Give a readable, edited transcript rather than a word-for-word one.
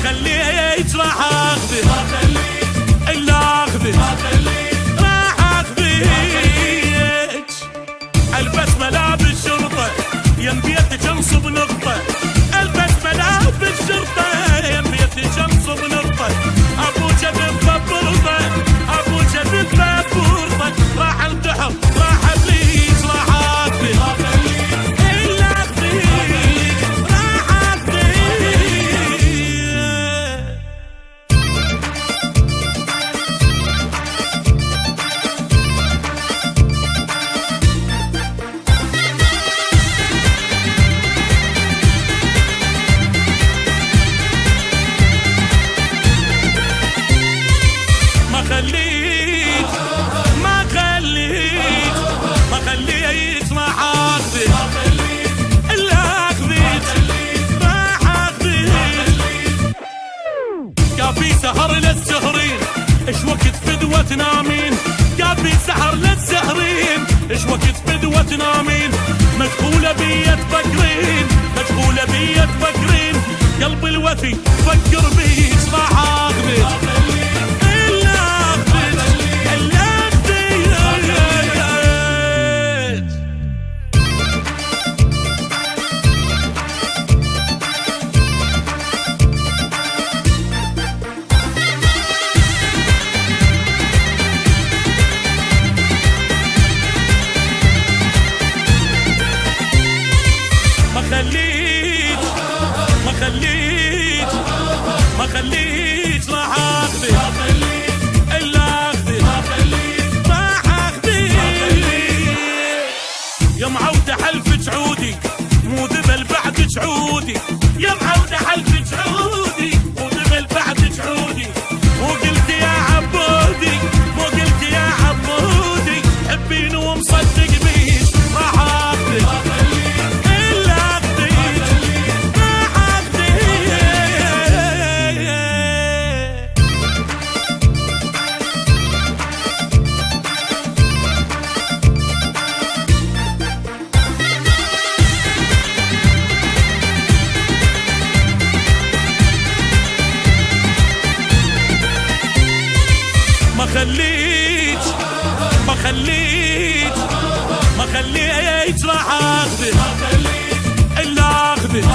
خليت راح اخذك الا اخذك راح اخذك. البس ملابس شرطه يم بيتك انصب نقطه، البس ملابس شرطه يم بيتك انصب نقطه. ابوك بمبرطه ابوك بمبرطه، راح انتحر راح ابليس راح اخذك الا اخذك راح اخذك. خليت راح اخذك الا اخذك راح اخذك. كافي سهر للسهرين ايش وقت فدوة تنامين، كافي سهر للسهرين ايش وقت فدوة تنامين. مشغولة بيا تفكرين مشغولة بيا تفكرين، قلبي الوفي فكر بيك راح اخذك ما خليت راح اخذك الا اخذك راح اخذك. يا معودة حلف عودي مو ذبل بعد عودي، يا معودة حلف عودي مو ذبل بعد عودي. مو قلت يا عبودي مو قلت يا عبودي، حبيني ومصدق بيش راح اخذك ما خليت راح اخذك الا اخذك